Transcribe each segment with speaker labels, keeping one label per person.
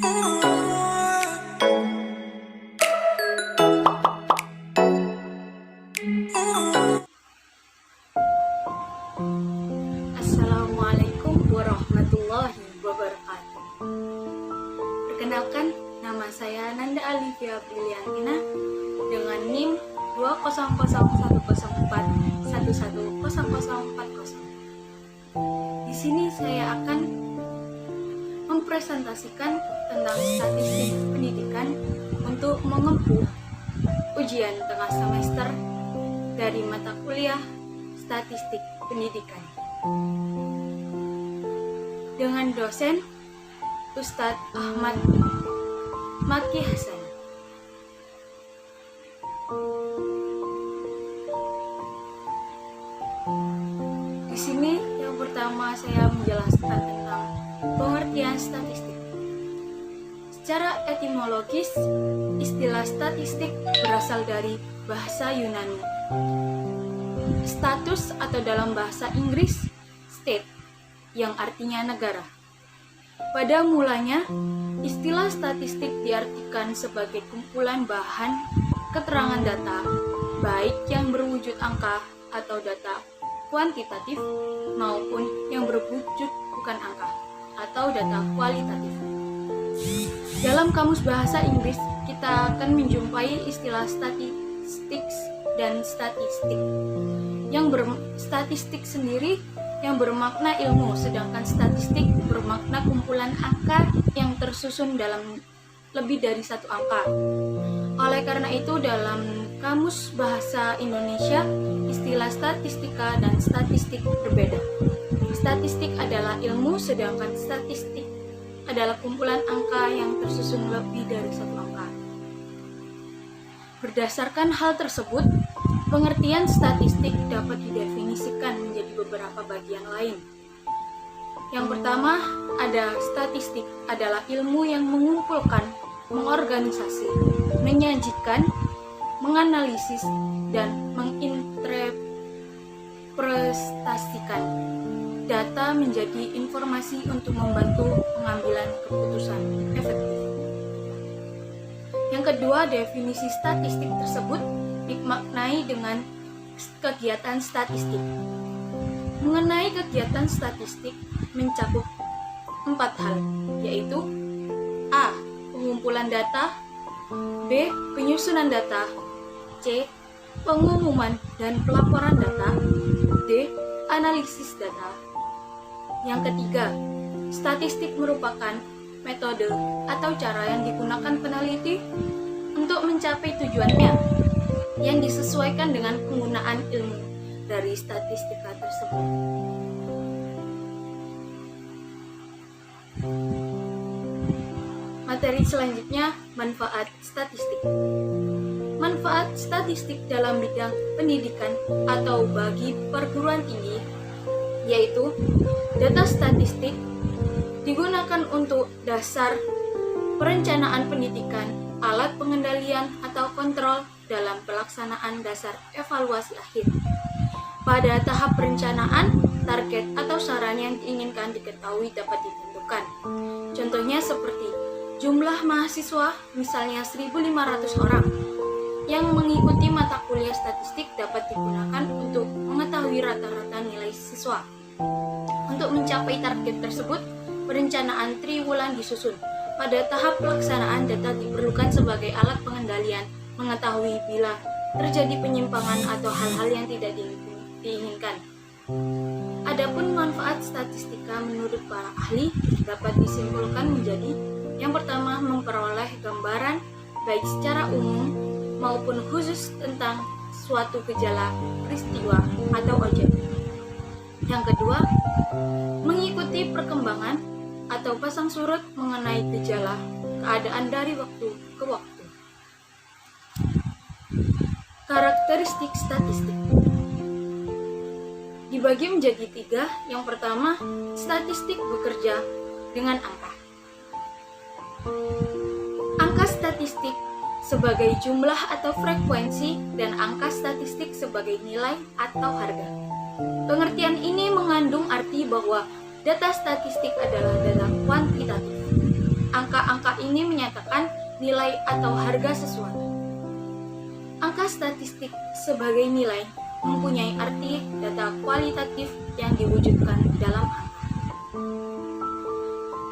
Speaker 1: Assalamualaikum warahmatullahi wabarakatuh. Perkenalkan, nama saya Nanda Alivia Briliantina dengan NIM 2001004110040. Di sini saya akan mempresentasikan tentang statistik pendidikan untuk mengempuh ujian tengah semester dari mata kuliah Statistik Pendidikan dengan dosen Ustadz Ahmad Maki Hasan. Di sini yang pertama saya menjelaskan tentang pengertian statistik. Secara etimologis, istilah statistik berasal dari bahasa Yunani. Status atau dalam bahasa Inggris state yang artinya negara. Pada mulanya, istilah statistik diartikan sebagai kumpulan bahan keterangan data, baik yang berwujud angka atau data kuantitatif maupun yang berwujud bukan angka atau data kualitatif. Dalam kamus bahasa Inggris, kita akan menjumpai istilah statistics dan statistik. Statistik sendiri yang bermakna ilmu, sedangkan statistik bermakna kumpulan angka yang tersusun dalam lebih dari satu angka. Oleh karena itu, dalam kamus bahasa Indonesia, istilah statistika dan statistik berbeda. Statistik adalah ilmu, sedangkan statistik adalah kumpulan angka yang tersusun lebih dari satu angka. Berdasarkan hal tersebut, pengertian statistik dapat didefinisikan menjadi beberapa bagian lain. Yang pertama, ada statistik adalah ilmu yang mengumpulkan, mengorganisasi, menyajikan, menganalisis, dan menginterpretasikan data menjadi informasi untuk membantu pengambilan keputusan efektif. Yang kedua, definisi statistik tersebut dimaknai dengan kegiatan statistik. Mengenai kegiatan statistik mencakup 4 hal, yaitu A. Pengumpulan data, B. Penyusunan data, C. Pengumuman dan pelaporan data, D. Analisis data. Yang ketiga, statistik merupakan metode atau cara yang digunakan peneliti untuk mencapai tujuannya yang disesuaikan dengan penggunaan ilmu dari statistika tersebut. Materi selanjutnya, manfaat statistik. Manfaat statistik dalam bidang pendidikan atau bagi perguruan tinggi, yaitu data statistik digunakan untuk dasar perencanaan pendidikan, alat pengendalian atau kontrol dalam pelaksanaan dasar evaluasi akhir. Pada tahap perencanaan, target atau saran yang diinginkan diketahui dapat ditentukan. Contohnya seperti jumlah mahasiswa, misalnya 1.500 orang, yang mengikuti mata kuliah statistik dapat digunakan untuk mengetahui rata-rata nilai siswa. Untuk mencapai target tersebut, perencanaan triwulan disusun. Pada tahap pelaksanaan, data diperlukan sebagai alat pengendalian, mengetahui bila terjadi penyimpangan atau hal-hal yang tidak diinginkan. Adapun manfaat statistika menurut para ahli dapat disimpulkan menjadi: yang pertama, memperoleh gambaran baik secara umum maupun khusus tentang suatu gejala, peristiwa, atau objek. Yang kedua, mengikuti perkembangan atau pasang surut mengenai gejala, keadaan dari waktu ke waktu. Karakteristik statistik dibagi menjadi 3. Yang pertama, statistik bekerja dengan angka. Angka statistik sebagai jumlah atau frekuensi dan angka statistik sebagai nilai atau harga. Pengertian ini mengandung arti bahwa data statistik adalah data kuantitatif. Angka-angka ini menyatakan nilai atau harga sesuatu. Angka statistik sebagai nilai mempunyai arti data kualitatif yang diwujudkan dalam angka.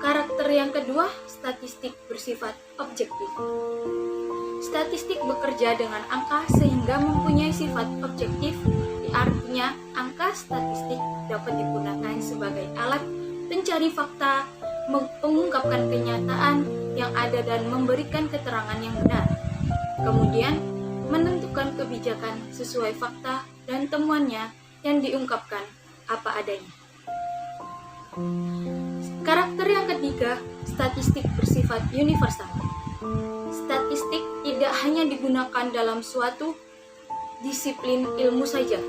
Speaker 1: Karakter yang kedua, statistik bersifat objektif. Statistik bekerja dengan angka sehingga mempunyai sifat objektif. Artinya, angka statistik dapat digunakan sebagai alat pencari fakta, mengungkapkan kenyataan yang ada dan memberikan keterangan yang benar. Kemudian, menentukan kebijakan sesuai fakta dan temuannya yang diungkapkan apa adanya. Karakter yang ketiga, statistik bersifat universal. Statistik tidak hanya digunakan dalam suatu disiplin ilmu saja,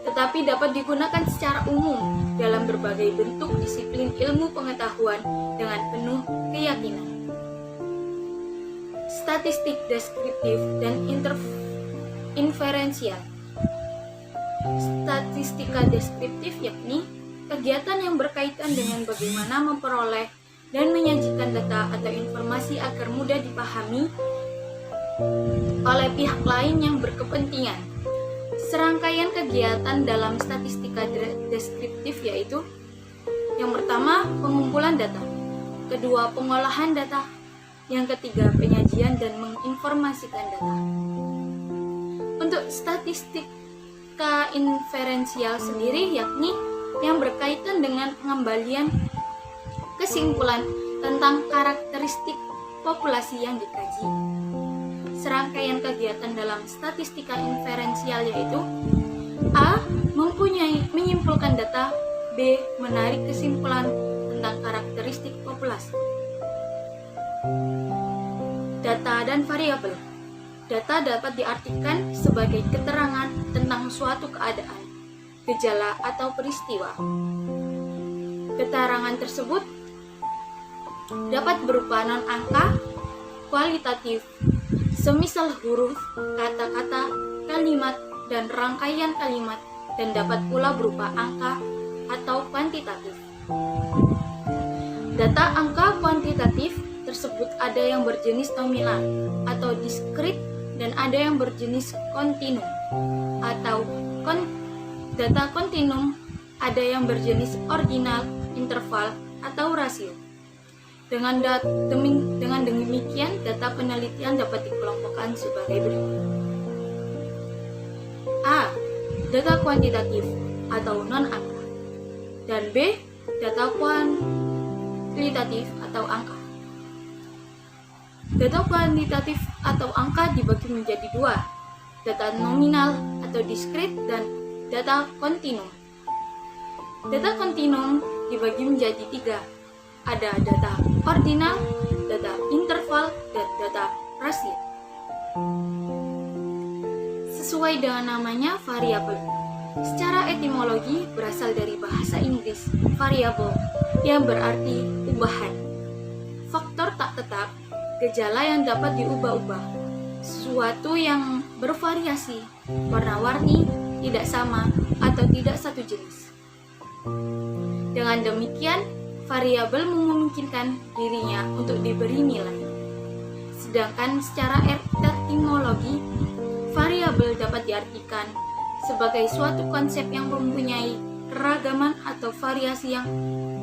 Speaker 1: tetapi dapat digunakan secara umum dalam berbagai bentuk disiplin ilmu pengetahuan dengan penuh keyakinan. Statistik deskriptif dan inferensial. Statistika deskriptif yakni kegiatan yang berkaitan dengan bagaimana memperoleh dan menyajikan data atau informasi agar mudah dipahami oleh pihak lain yang berkepentingan. Serangkaian kegiatan dalam statistika deskriptif yaitu: yang pertama, pengumpulan data, kedua, pengolahan data, yang ketiga, penyajian dan menginformasikan data. Untuk statistika inferensial sendiri yakni yang berkaitan dengan pengembalian kesimpulan tentang karakteristik populasi yang dikaji. Serangkaian kegiatan dalam statistika inferensial yaitu: A. Menyimpulkan data, B. Menarik kesimpulan tentang karakteristik populasi. Data dan variabel. Data dapat diartikan sebagai keterangan tentang suatu keadaan, gejala atau peristiwa. Keterangan tersebut dapat berupa non-angka, kualitatif, semisal huruf, kata-kata, kalimat, dan rangkaian kalimat, dan dapat pula berupa angka atau kuantitatif. Data angka kuantitatif tersebut ada yang berjenis nominal atau diskrit dan ada yang berjenis kontinum atau data kontinum, ada yang berjenis ordinal, interval, atau rasio. Dengan demikian, data penelitian dapat dikelompokkan sebagai berikut. A. Data kuantitatif atau non-angka, dan B. Data kualitatif atau angka. Data kuantitatif atau angka dibagi menjadi dua: data nominal atau diskrit dan data kontinum. Data kontinum dibagi menjadi tiga: ada data ordinal, data interval, dan data rasio. Sesuai dengan namanya, variabel secara etimologi berasal dari bahasa Inggris variable yang berarti ubahan, faktor tak tetap, gejala yang dapat diubah-ubah, sesuatu yang bervariasi, warna-warni, tidak sama, atau tidak satu jenis. Dengan demikian, variabel memungkinkan dirinya untuk diberi nilai. Sedangkan secara etimologi, variabel dapat diartikan sebagai suatu konsep yang mempunyai keragaman atau variasi yang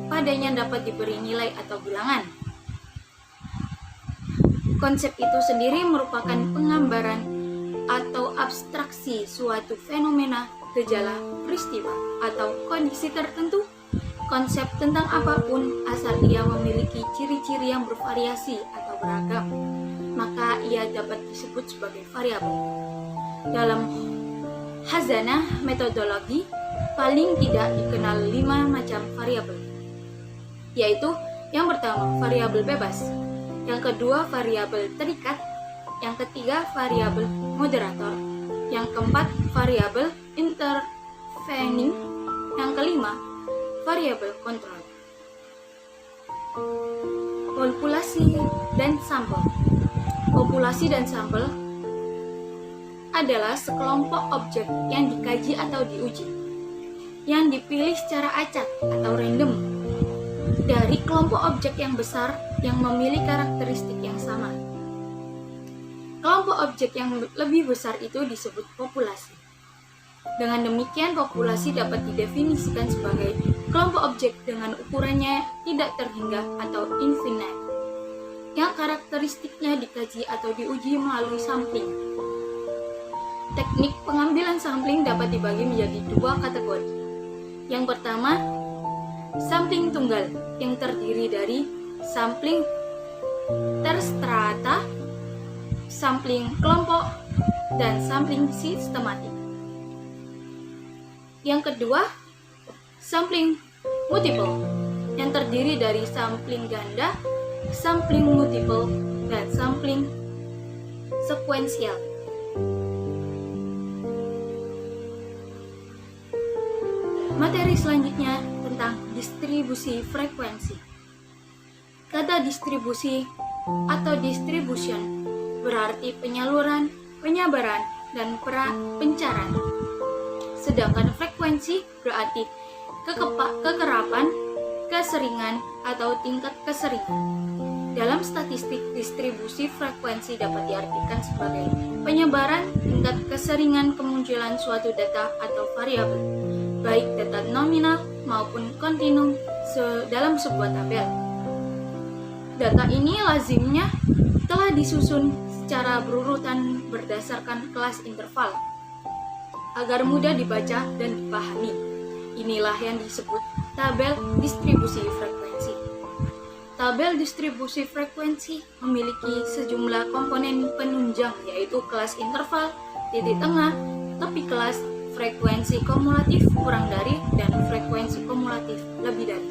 Speaker 1: padanya dapat diberi nilai atau bilangan. Konsep itu sendiri merupakan penggambaran atau abstraksi suatu fenomena, gejala, peristiwa, atau kondisi tertentu. Konsep tentang apapun asal ia memiliki ciri-ciri yang bervariasi atau beragam, maka ia dapat disebut sebagai variabel. Dalam khazanah metodologi, paling tidak dikenal 5 macam variabel, yaitu yang pertama, variabel bebas, yang kedua, variabel terikat, yang ketiga, variabel moderator, yang keempat, variabel intervening, yang kelima, variabel kontrol. Populasi dan sampel. Populasi dan sampel adalah sekelompok objek yang dikaji atau diuji, yang dipilih secara acak atau random dari kelompok objek yang besar yang memiliki karakteristik yang sama. Kelompok objek yang lebih besar itu disebut populasi. Dengan demikian, populasi dapat didefinisikan sebagai kelompok objek dengan ukurannya tidak terhingga atau infinite, yang karakteristiknya dikaji atau diuji melalui sampling. Teknik pengambilan sampling dapat dibagi menjadi dua kategori. Yang pertama, sampling tunggal yang terdiri dari sampling terstrata, sampling kelompok, dan sampling sistematik. Yang kedua, sampling multiple yang terdiri dari sampling ganda, sampling multiple, dan sampling sekuensial. Materi selanjutnya tentang distribusi frekuensi. Kata distribusi atau distribution berarti penyaluran, penyebaran, dan pencarahan. Sedangkan frekuensi berarti kekerapan, keseringan, atau tingkat keseringan. Dalam statistik, distribusi frekuensi dapat diartikan sebagai penyebaran tingkat keseringan kemunculan suatu data atau variabel, baik data nominal maupun kontinum dalam sebuah tabel. Data ini lazimnya telah disusun secara berurutan berdasarkan kelas interval agar mudah dibaca dan dipahami. Inilah yang disebut tabel distribusi frekuensi. Tabel distribusi frekuensi memiliki sejumlah komponen penunjang, yaitu kelas interval, titik tengah, tepi kelas, frekuensi kumulatif kurang dari, dan frekuensi kumulatif lebih dari.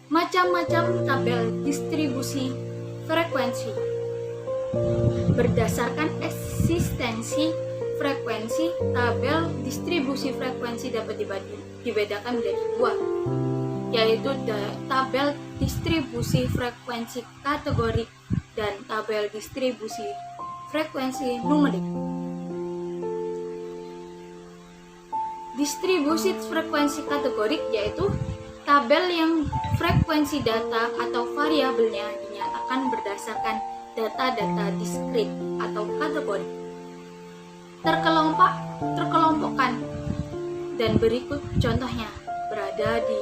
Speaker 1: Macam-macam tabel distribusi frekuensi. Berdasarkan eksistensi frekuensi, tabel distribusi frekuensi dapat dibedakan menjadi dua, yaitu tabel distribusi frekuensi kategorik dan tabel distribusi frekuensi numerik. Distribusi frekuensi kategorik yaitu tabel yang frekuensi data atau variabelnya dinyatakan berdasarkan data-data diskrit atau kategori, terkelompokkan, dan berikut contohnya berada di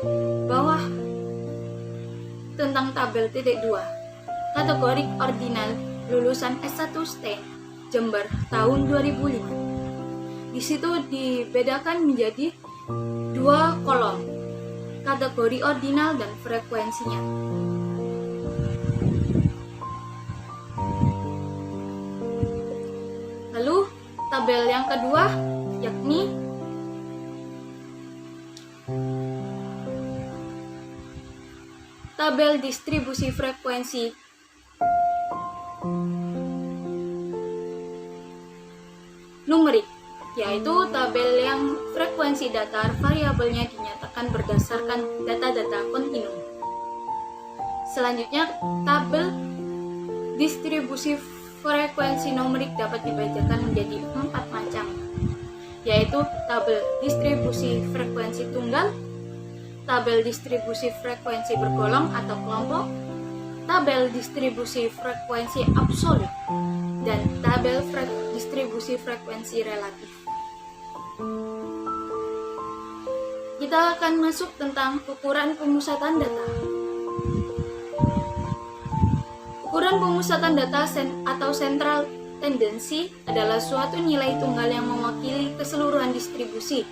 Speaker 1: bawah. Tentang tabel titik 2, kategorik ordinal lulusan S1 STEM Jember tahun 2005. Di situ dibedakan menjadi dua kolom, kategori ordinal dan frekuensinya. Lalu tabel yang kedua yakni tabel distribusi frekuensi numerik, yaitu tabel yang frekuensi datar variabelnya dinyatakan berdasarkan data-data kontinum. Selanjutnya, tabel distribusi frekuensi numerik dapat dibedakan menjadi 4 macam, yaitu tabel distribusi frekuensi tunggal, tabel distribusi frekuensi bergolong atau kelompok, tabel distribusi frekuensi absolut, dan tabel distribusi frekuensi relatif. Kita akan masuk tentang ukuran pemusatan data. Ukuran pemusatan data atau central tendency adalah suatu nilai tunggal yang mewakili keseluruhan distribusi.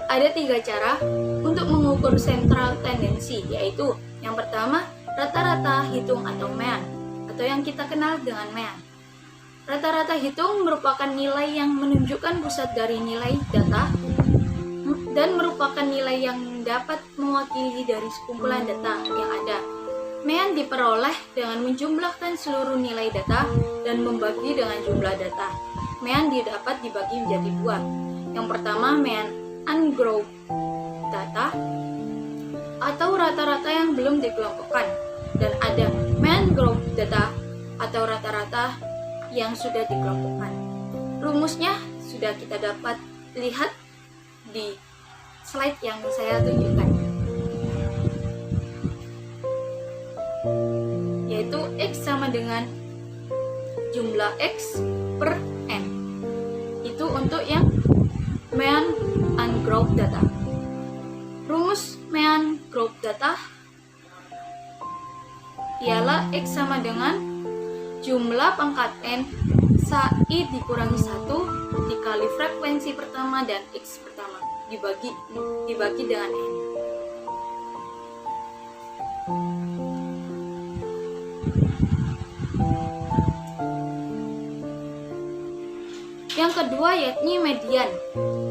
Speaker 1: Ada 3 cara untuk mengukur central tendency, yaitu yang pertama, rata-rata hitung atau mean, atau yang kita kenal dengan mean. Rata-rata hitung merupakan nilai yang menunjukkan pusat dari nilai data dan merupakan nilai yang dapat mewakili dari sekumpulan data yang ada. Mean diperoleh dengan menjumlahkan seluruh nilai data dan membagi dengan jumlah data. Mean dapat dibagi menjadi 2. Yang pertama, mean ungrouped data atau rata-rata yang belum dikelompokkan, dan ada mean grouped data atau rata-rata yang sudah dikelompokkan. Rumusnya sudah kita dapat lihat di slide yang saya tunjukkan, yaitu X sama dengan jumlah X per N. Itu untuk yang mean ungroup data. Rumus mean group data ialah X sama dengan jumlah pangkat N I dikurangi 1 dikali frekuensi pertama dan X pertama dibagi dengan N. Yang kedua yakni median.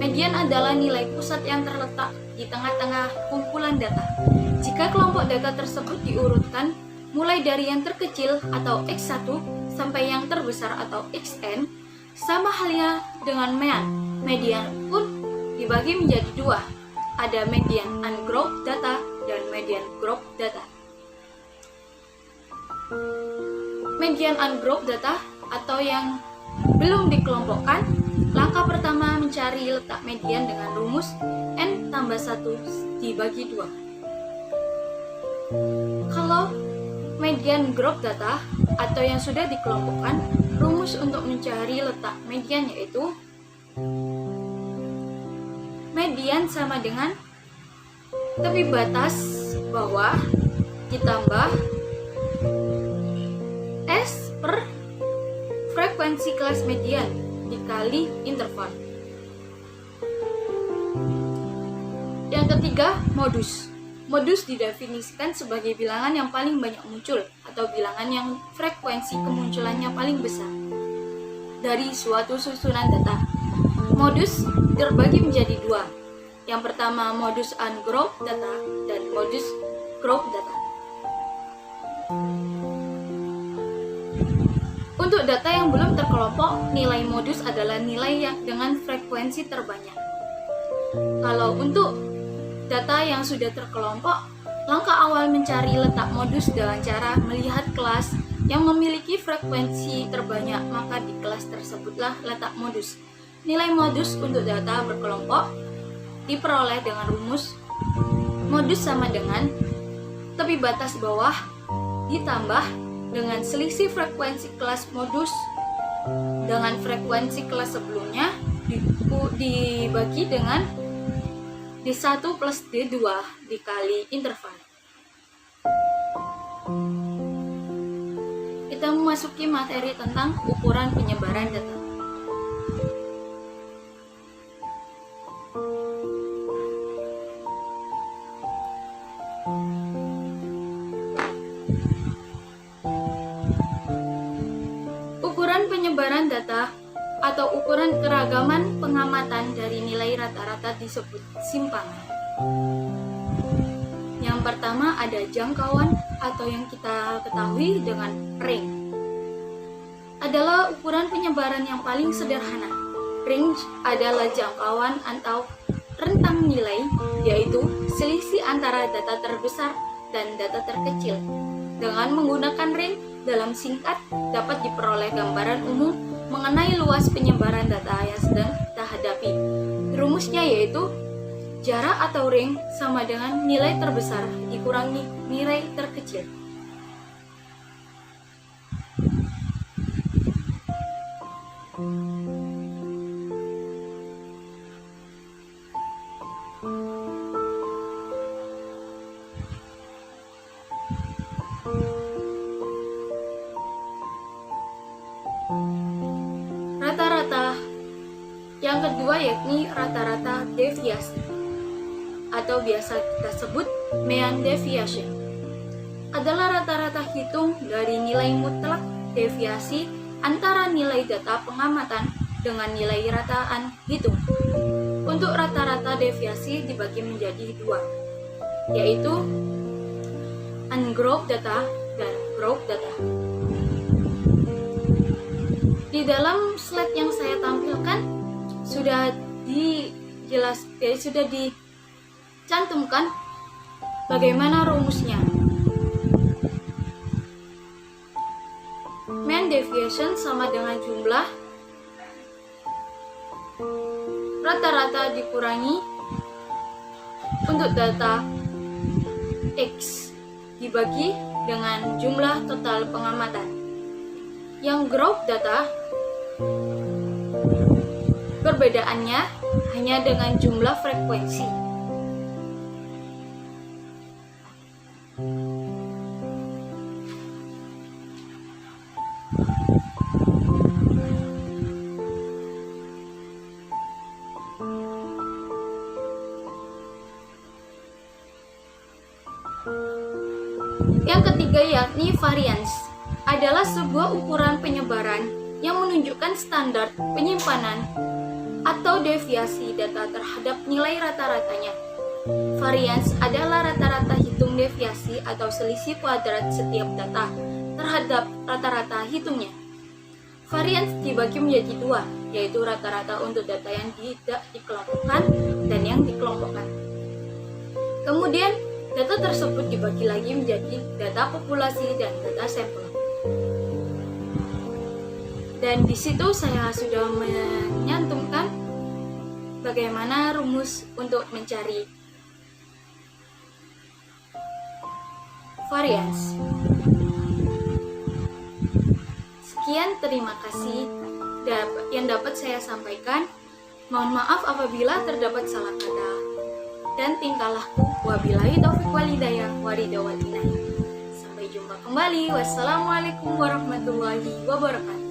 Speaker 1: Median adalah nilai pusat yang terletak di tengah-tengah kumpulan data. Jika kelompok data tersebut diurutkan mulai dari yang terkecil atau X1 sampai yang terbesar atau Xn, sama halnya dengan mean. Median pun dibagi menjadi dua. Ada median ungroup data dan median group data. Median ungroup data atau yang belum dikelompokkan, langkah pertama mencari letak median dengan rumus N tambah 1 dibagi 2. Kalau median group data atau yang sudah dikelompokkan, rumus untuk mencari letak median yaitu median sama dengan tepi batas bawah ditambah S per frekuensi kelas median dikali interval. Yang ketiga, modus. Modus didefinisikan sebagai bilangan yang paling banyak muncul atau bilangan yang frekuensi kemunculannya paling besar dari suatu susunan data. Modus terbagi menjadi dua. Yang pertama modus ungroup data dan modus group data. Untuk data yang belum terkelompok, nilai modus adalah nilai yang dengan frekuensi terbanyak. Kalau untuk data yang sudah terkelompok, langkah awal mencari letak modus dengan cara melihat kelas yang memiliki frekuensi terbanyak, maka di kelas tersebutlah letak modus. Nilai modus untuk data berkelompok diperoleh dengan rumus modus sama dengan tepi batas bawah ditambah dengan selisih frekuensi kelas modus dengan frekuensi kelas sebelumnya dibagi dengan D1 plus D2 dikali interval. Kita memasuki materi tentang ukuran penyebaran data. Ukuran penyebaran data atau ukuran keragaman pengamatan dari nilai rata-rata disebut simpangan. Yang pertama ada jangkauan atau yang kita ketahui dengan range. Adalah ukuran penyebaran yang paling sederhana. Range adalah jangkauan atau rentang nilai, yaitu selisih antara data terbesar dan data terkecil. Dengan menggunakan range dalam singkat dapat diperoleh gambaran umum mengenai luas penyebaran data yang sedang kita hadapi. Rumusnya yaitu jarak atau range sama dengan nilai terbesar dikurangi nilai terkecil. Rata-rata. Yang kedua yakni rata-rata deviasi atau biasa kita sebut mean deviation. Adalah rata-rata hitung dari nilai mutlak deviasi antara nilai data pengamatan dengan nilai rataan hitung. Untuk rata-rata deviasi dibagi menjadi dua, yaitu ungroup data dan group data. Di dalam slide yang saya tampilkan sudah dicantumkan bagaimana rumusnya. mean deviation sama dengan jumlah rata-rata dikurangi untuk data X dibagi dengan jumlah total pengamatan. Yang growth data perbedaannya hanya dengan jumlah frekuensi. Yang ketiga yakni variance adalah sebuah ukuran penyebaran yang menunjukkan standar penyimpanan atau deviasi data terhadap nilai rata-ratanya. Variance adalah rata-rata hitung deviasi atau selisih kuadrat setiap data terhadap rata-rata hitungnya. Variance dibagi menjadi dua, yaitu rata-rata untuk data yang tidak dikelompokkan dan yang dikelompokkan. Kemudian, data tersebut dibagi lagi menjadi data populasi dan data sampel. Dan di situ saya sudah menyantumkan bagaimana rumus untuk mencari variance. Sekian, terima kasih yang dapat saya sampaikan. Mohon maaf apabila terdapat salah kata dan tingkah laku. Wabillahi taufiq wal hidayah waridawal inayah. Sampai jumpa kembali. Wassalamualaikum warahmatullahi wabarakatuh.